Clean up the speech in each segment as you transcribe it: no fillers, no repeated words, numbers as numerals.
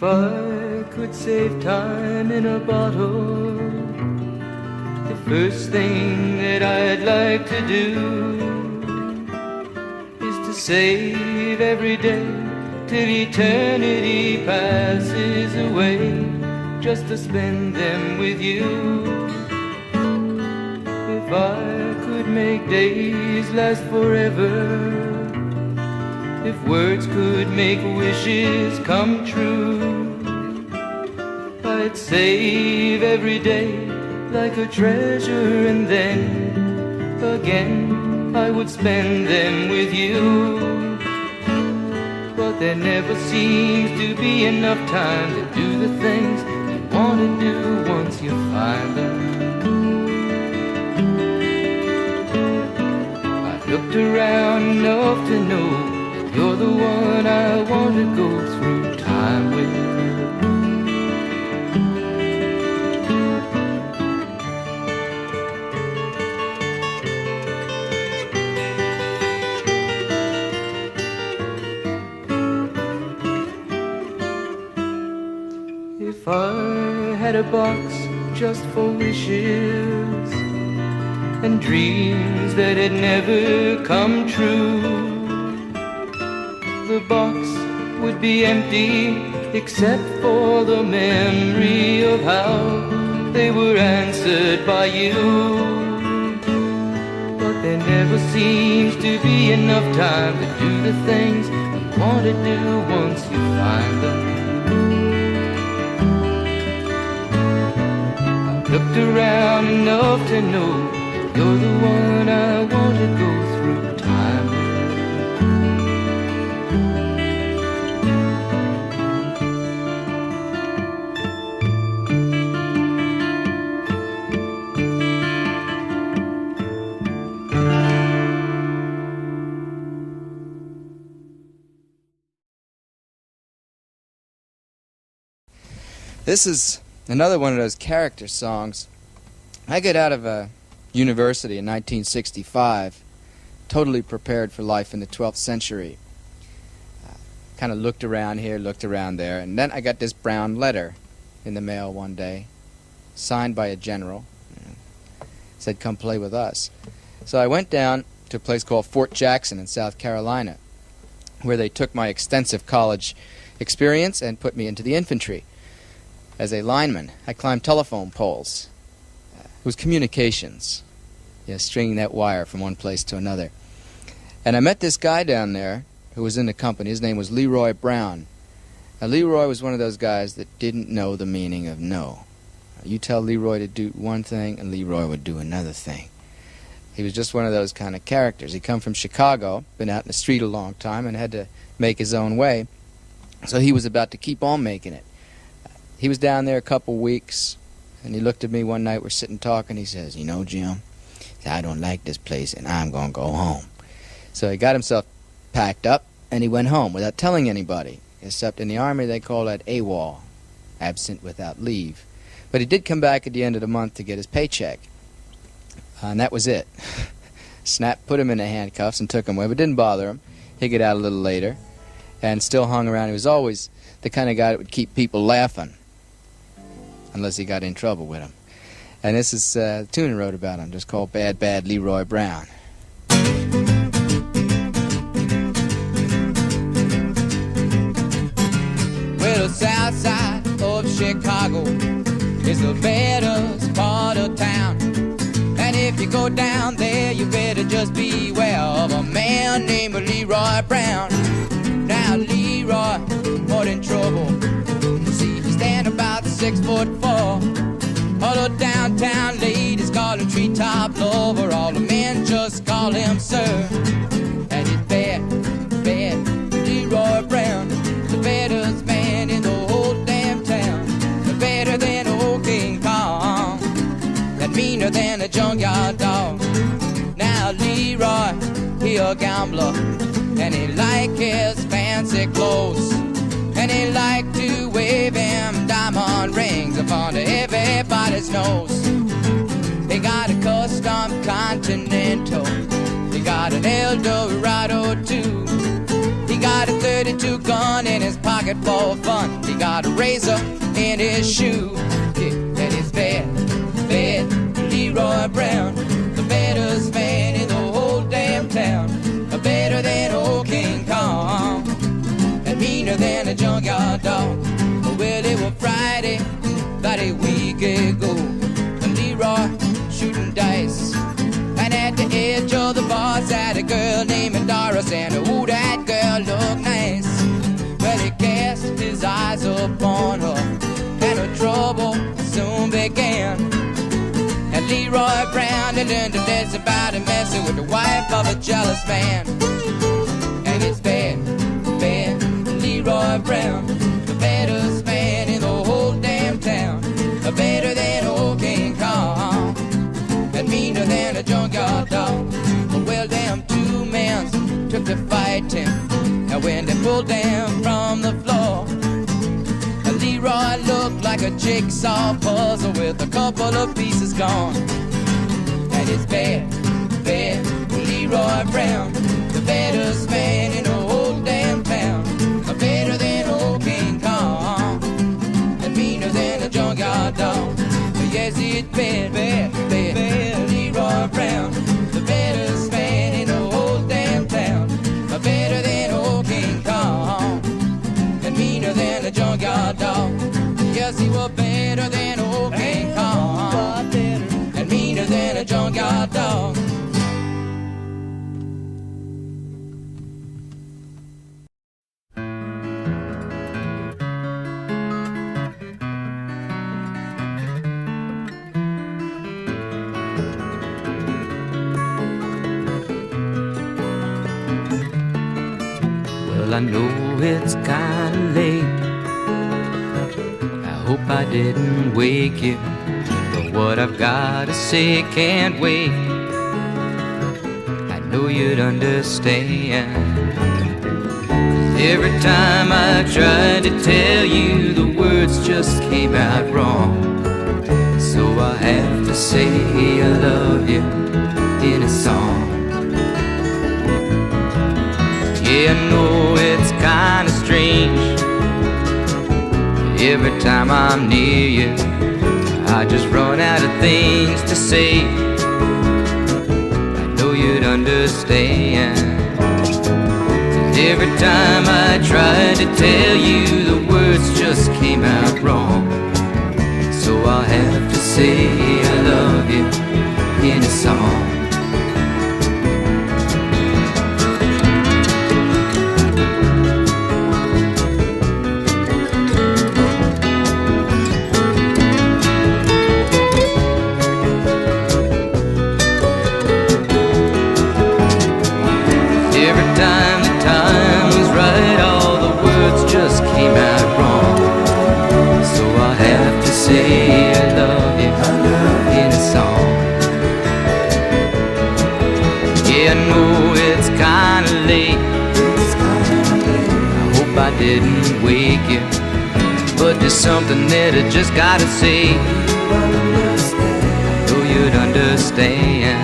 If I could save time in a bottle, the first thing that I'd like to do is to save every day till eternity passes away, just to spend them with you. If I could make days last forever, if words could make wishes come true, I'd save every day like a treasure, and then again I would spend them with you. But there never seems to be enough time to do the things you want to do once you find them. I've looked around enough to know you're the one I want to go through time with. If I had a box just for wishes and dreams that had never come true, the box would be empty except for the memory of how they were answered by you. But there never seems to be enough time to do the things you want to do once you find them. I've looked around enough to know you're the one I want to go through time with. This is another one of those character songs. I got out of university in 1965, totally prepared for life in the 12th century. Kind of looked around here, looked around there, and then I got this brown letter in the mail one day, signed by a general. Said, "Come play with us." So I went down to a place called Fort Jackson in South Carolina, where they took my extensive college experience and put me into the infantry. As a lineman, I climbed telephone poles. It was communications, stringing that wire from one place to another. And I met this guy down there who was in the company. His name was Leroy Brown. Now, Leroy was one of those guys that didn't know the meaning of no. You tell Leroy to do one thing, and Leroy would do another thing. He was just one of those kind of characters. He come from Chicago, been out in the street a long time, and had to make his own way. So he was about to keep on making it. He was down there a couple weeks, and he looked at me one night. We're sitting talking. He says, "You know, Jim, I don't like this place, and I'm going to go home." So he got himself packed up, and he went home without telling anybody, except in the Army they call that AWOL, absent without leave. But he did come back at the end of the month to get his paycheck, and that was it. Snap put him in the handcuffs and took him away, but didn't bother him. He'd get out a little later and still hung around. He was always the kind of guy that would keep people laughing, unless he got in trouble with him. And this is a tune I wrote about him, just called Bad Bad Leroy Brown. Well, the south side of Chicago is the baddest part of town. And if you go down there, you better just beware of a man named Leroy Brown. Now Leroy, more in trouble. See, he stand about 6'4". All the downtown ladies call him treetop lover. All the men just call him sir. And he's bad, bad Leroy Brown, the baddest man in the whole damn town. Better than old King Kong, and meaner than a junkyard dog. Now Leroy, he a gambler, and he like his fancy clothes, and he like to wave him diamond rings upon everybody's nose. He got a custom Continental, he got an Eldorado too, he got a 32 gun in his pocket for fun. He got a razor in his shoe. Yeah, and his bad Leroy Brown, the baddest man in the whole damn town. Better than old King Kong, and meaner than a junkyard dog. Well, it was Friday, about a week ago. Leroy shooting dice, and at the edge of the bar sat a girl named Doris, and ooh, that girl looked nice. Well, he cast his eyes upon her, and her trouble soon began. And Leroy Brown had learned a lesson about messing with the wife of a jealous man. And it's bad Leroy Brown, the baddest man in the whole damn town. Better than old King Kong, and meaner than a junkyard dog. Well, them two men took to fighting, and when they pulled them from the floor, Leroy looked like a jigsaw puzzle with a couple of pieces gone. And it's bad Leroy Brown, the baddest man in the whole damn town. Better than old King Kong, and meaner than a junkyard dog. Yes, it's bad Leroy Brown, the baddest man in the whole damn town. Better than old King Kong, and meaner than a junkyard dog. Yes, he was better than old King Kong, and meaner than a junkyard dog. Well, I know it's kinda late. I hope I didn't wake you, but what I've gotta say can't wait. I know you'd understand. Every time I tried to tell you, the words just came out wrong. So I have to say I love you in a song. Yeah, I know it's kinda strange. Every time I'm near you, I just run out of things to say. I know you'd understand. Every time I tried to tell you, the words just came out wrong. So I'll have to say I love you in a song. Didn't wake you, but there's something that I just gotta say. I know you'd understand.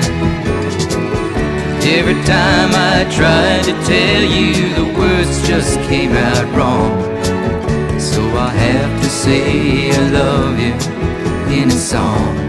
Every time I tried to tell you, the words just came out wrong. So I have to say I love you in a song.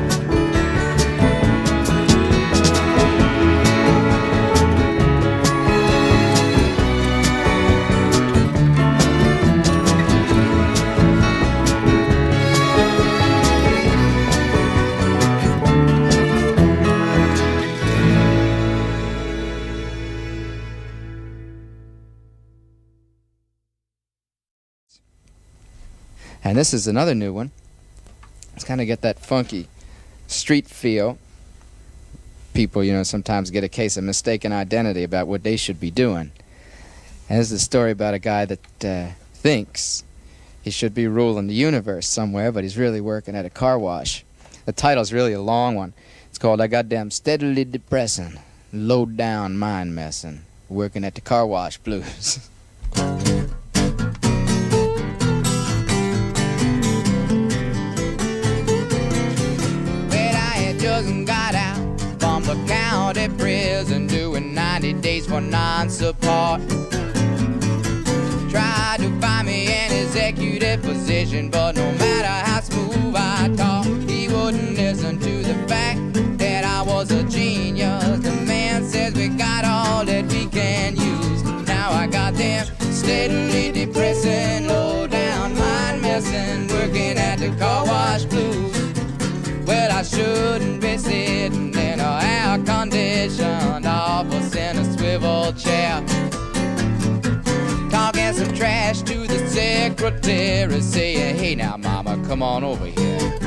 And this is another new one. It's kind of get that funky street feel. People, you know, sometimes get a case of mistaken identity about what they should be doing. And this is a story about a guy that thinks he should be ruling the universe somewhere, but he's really working at a car wash. The title's really a long one. It's called I Goddamn Steadily Depressing, Low Down Mind Messing, Working at the Car Wash Blues. Got out from the county prison doing 90 days for non-support. Tried conversation, but no matter how smooth I talk, he wouldn't listen to the fact that I was a genius. The man says we got all that we can use. Now I got them steadily depressing, low down, mind messing, working at the car wash blues. Well, I shouldn't be sitting in a air-conditioned office in a swivel chair, talking some trash to the secretary, saying, hey now mama, come on over here.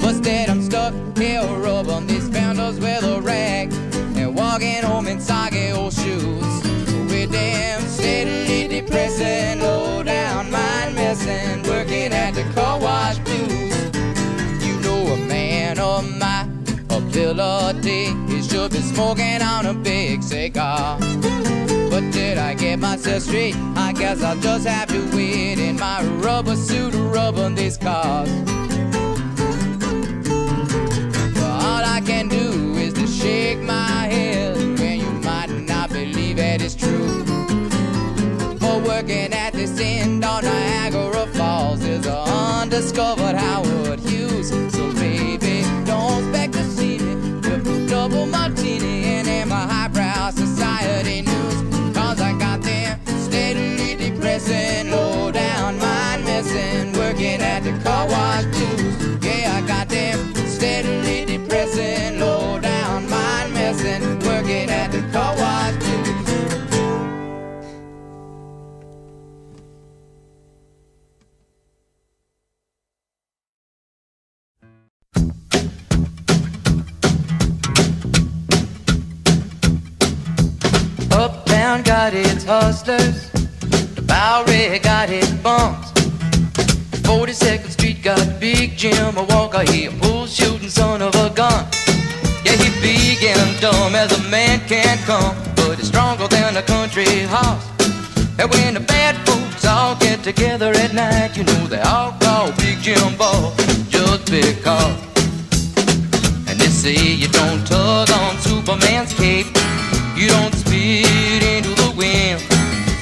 But instead I'm stuck here rubbing these spindles with a rag and walking home in soggy old shoes, with them steadily depressing, low down, mind messing, working at the car wash blues. You know a man of my ability, he should be smoking on a big cigar. But did I get myself straight? I guess I'll just have to wait in my rubber suit, rubbing these cars. But all I can do is to shake my head when you might not believe it is true. For working at this end on Niagara Falls is an undiscovered Howard Hughes. So baby, don't expect to see me with a double martini and in my highbrow society news. Cause I got them steadily depressing, low down, mind messing, working at the car wash blues. Yeah, I got them steadily depressing, low down, mind messing, working at the car wash blues. Uptown got its hustlers, the Bowery got its bums, 42nd Street got Big Jim, a walker, he a bull shooting son of a gun. Yeah, he big and dumb as a man can come, but he's stronger than a country horse. And when the bad folks all get together at night, you know they all call Big Jim Ball just because. And they say you don't tug on Superman's cape, you don't spit into the wind,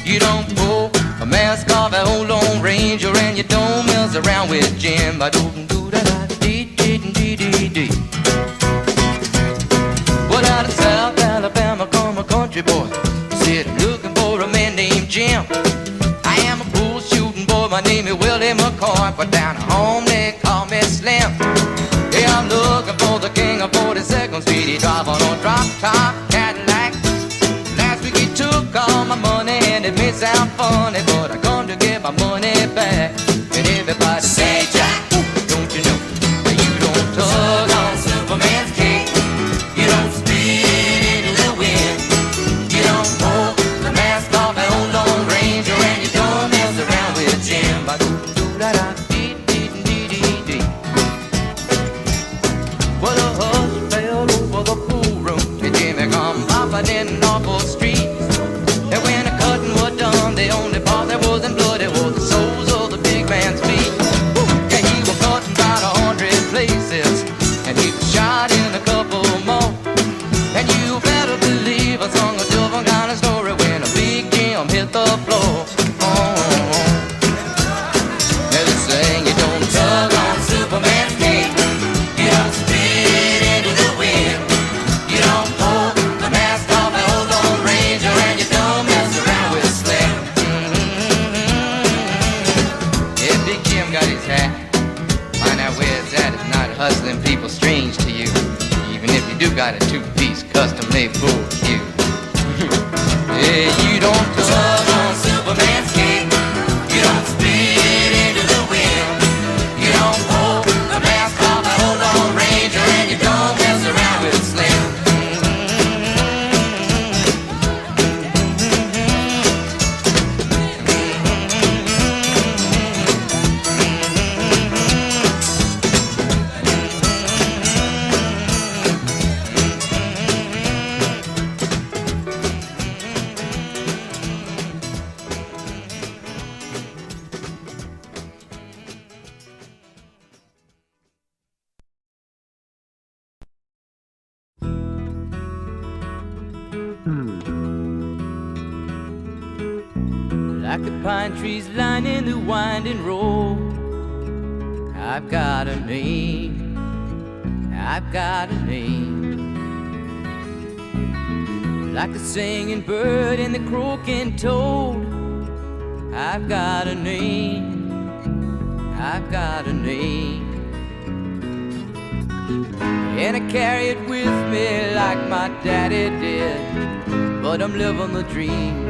you don't pull a mask off an old Lone Ranger, and you don't mess around with Jim. Well, out of South Alabama come a country boy, said looking for a man named Jim. I am a bull shooting boy, my name is Willie McCoy, but down home they call me Slim. Yeah, I'm looking for the king of 42nd Street, he drive on a drop top Cadillac. He took all my money and it may sound funny, but I come to get my money back. And everybody say, Jack, don't you know that you don't tug on Superman's cape, you don't spit into the wind, you don't pull the mask off an old Lone Ranger, and you don't mess around with Jim. Well, a hush fell over the pool room, and Jimmy come popping in an awful street. And when the cutting was done, the only part that wasn't bloody was the soles of the big man's feet. Yeah, he was cutting about 100 places, and he was shot in a couple more. And you better believe I sung a different kind of story when a Big Jim hit the floor. Now they saying you don't tug on Superman's cape, you don't spit into the wind, you don't pull the mask off an old Lone Ranger, and you don't mess around with Slim. Yeah, Big Jim got his hat. Find out where it's at. It's not hustling people strange to you, even if you do got a two-piece custom-made bull cue. Yeah, you don't tug on Superman's cape, you don't spit into the wind, you don't pull the mask off an old Lone Ranger, and you don't mess around with Slim. Like the pine trees lining the winding road, I've got a name, I've got a name. Like the singing bird and the croaking toad, I've got a name, I've got a name. And I carry it with me like my daddy did, but I'm living the dream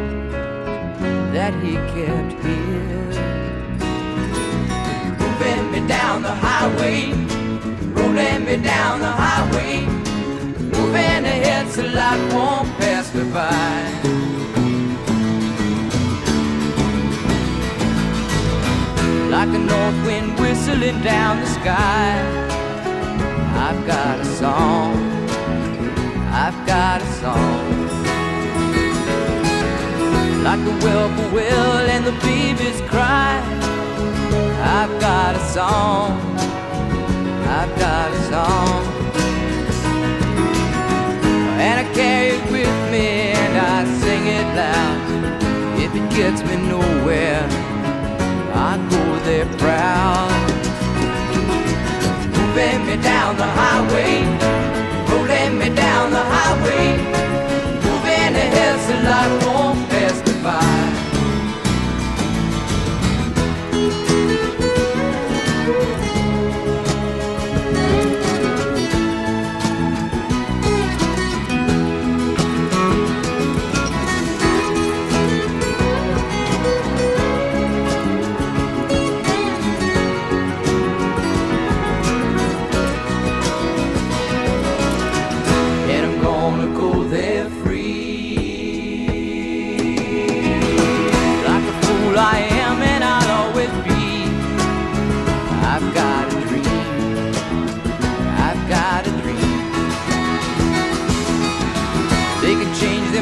that he kept here. Moving me down the highway, rolling me down the highway, moving ahead so life won't pass me by. Like a north wind whistling down the sky, I've got a song, I've got a song. Like the whippoorwill and the babies cry, I've got a song, I've got a song. And I carry it with me and I sing it loud. If it gets me nowhere, I go there proud. Moving me down the highway, rolling me down the highway, moving ahead so life won't pass me by.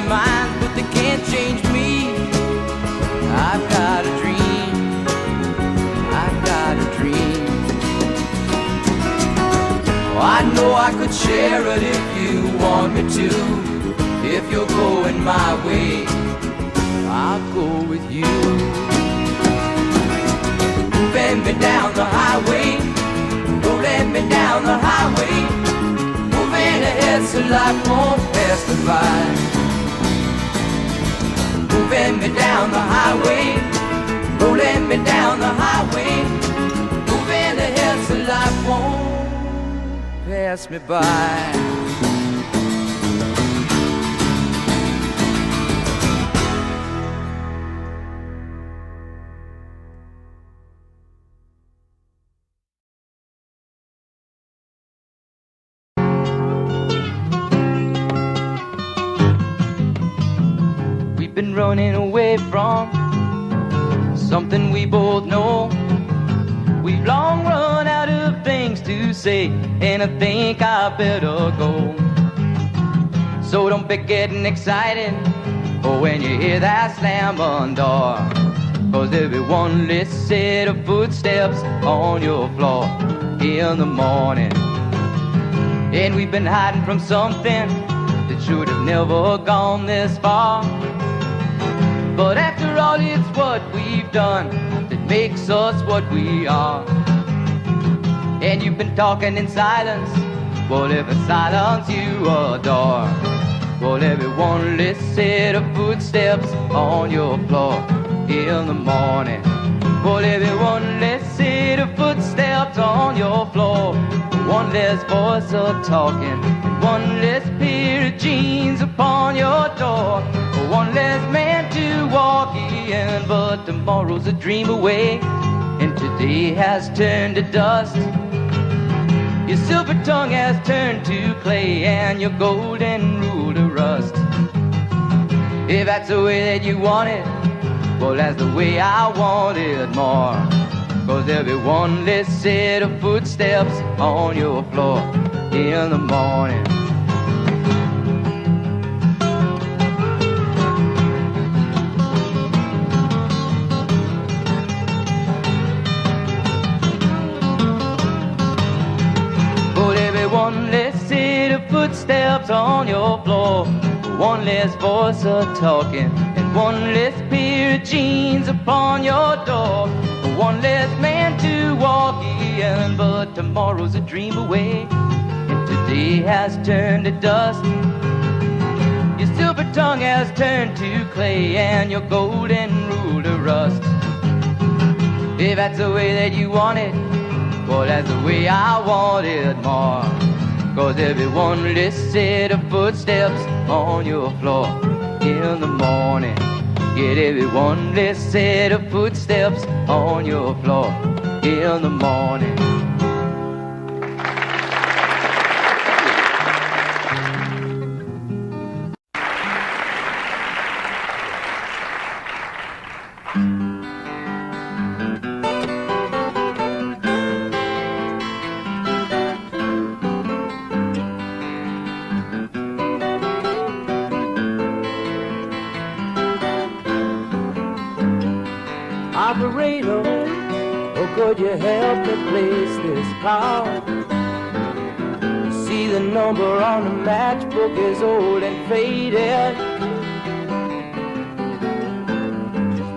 Minds, but they can't change me. I've got a dream, I've got a dream. Oh, I know I could share it if you want me to. If you're going my way, I'll go with you. Moving me down the highway, rolling me down the highway, moving ahead so life won't pass me by. Moving me down the highway, rolling me down the highway, moving ahead so life won't pass me by. Been running away from something we both know. We've long run out of things to say, and I think I better go. So don't be getting excited when you hear that slam on door, 'cause there'll be one less set of footsteps on your floor in the morning. And we've been hiding from something that should have never gone this far. But after all, it's what we've done that makes us what we are. And you've been talking in silence, whatever silence you adore. Well, every one less set of footsteps on your floor in the morning. Well, every one less set of footsteps on your floor, one less voice a talking, and one less pair of jeans upon your door. One less man to walk in, but tomorrow's a dream away, and today has turned to dust. Your silver tongue has turned to clay, and your golden rule to rust. If that's the way that you want it, well, that's the way I want it more. 'Cause there'll be one less set of footsteps on your floor in the morning. One less set of footsteps on your floor, one less voice a talking, and one less pair of jeans upon your door. one less man to walk in, but tomorrow's a dream away, and today has turned to dust. Your silver tongue has turned to clay, and your golden rule to rust. If that's the way that you want it, well, that's the way I want it more. 'Cause every one less set of footsteps on your floor in the morning. Get every one less set of footsteps on your floor in the morning. Operator, oh, could you help me place this car? See, the number on the matchbook is old and faded.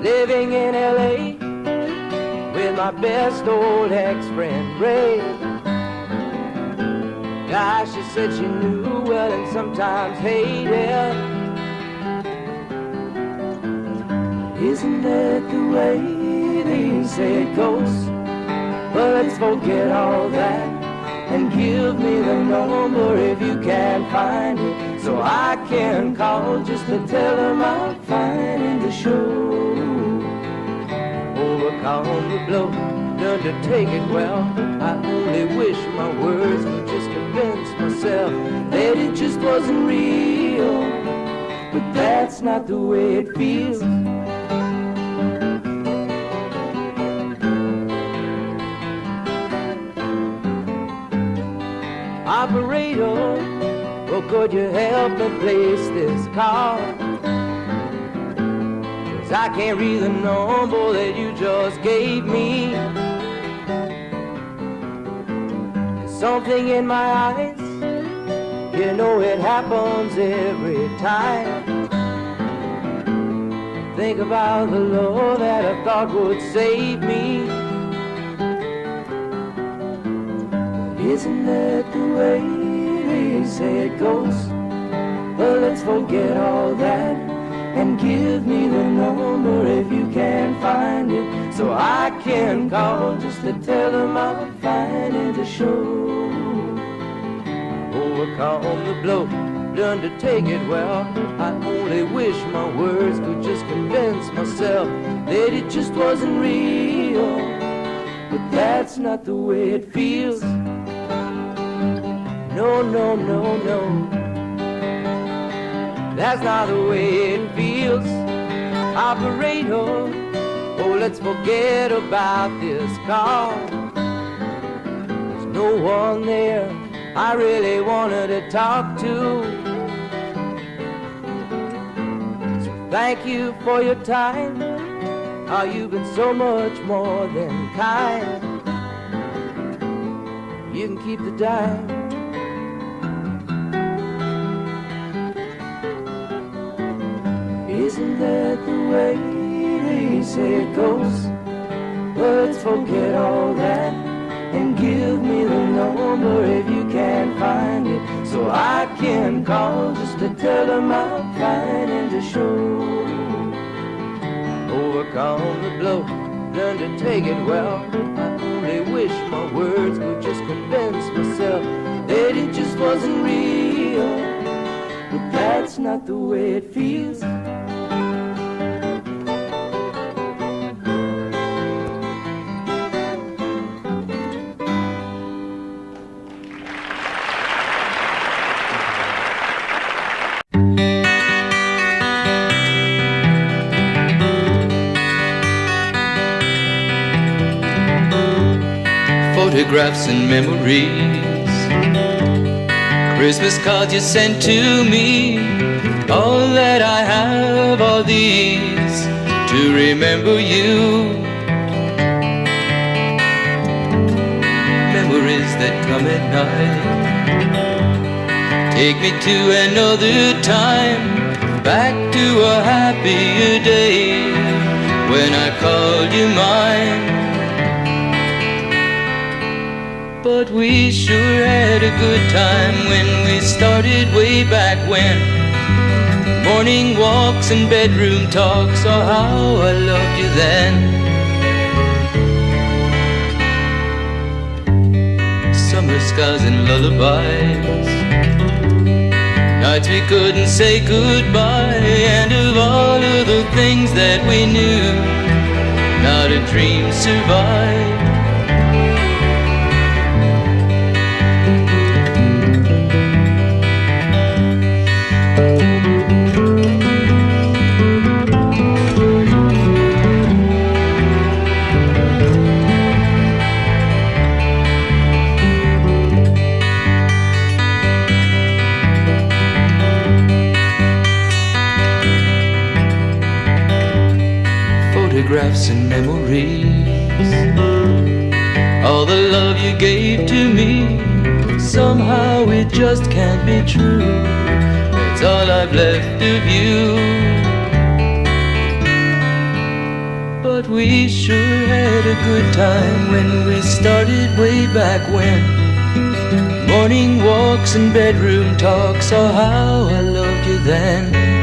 Living in LA with my best old ex-friend Ray. Gosh, she said she knew well and sometimes hated. Isn't that the way they say it goes? But let's forget all that and give me the number if you can't find it, so I can call just to tell them I'm finding the show. Overcome the blow, learn to take it well. I only wish my words would just convince myself that it just wasn't real, but that's not the way it feels. Operator, oh, could you help me place this car? 'Cause I can't read the number that you just gave me. There's something in my eyes, you know it happens every time. Think about the love that I thought would save me. Isn't that the way they say it goes? Well, let's forget all that and give me the number if you can find it, so I can call just to tell them I'm finding the show. Overcome the blow, learn to take it well. I only wish my words could just convince myself that it just wasn't real, but that's not the way it feels. No, no, no, no, that's not the way it feels. Operator, oh, let's forget about this car. There's no one there I really wanted to talk to. So thank you for your time. Oh, you've been so much more than kind. You can keep the dime. Isn't that the way they say it goes? Let's forget all that and give me the number if you can't find it, so I can call just to tell them I'm finding the show. Overcome the blow, learn to take it well. I only wish my words could just convince myself that it just wasn't real, but that's not the way it feels. Photographs and memories, Christmas cards you sent to me, all that I have are these to remember you. Memories that come at night, take me to another time, back to a happier day when I called you mine. But we sure had a good time when we started way back when. Morning walks and bedroom talks, oh how I loved you then. Summer skies and lullabies, nights we couldn't say goodbye, and of all of the things that we knew, not a dream survived. Photographs and memories, all the love you gave to me, somehow it just can't be true. That's all I've left of you. But we sure had a good time when we started way back when. Morning walks and bedroom talks, oh how I loved you then.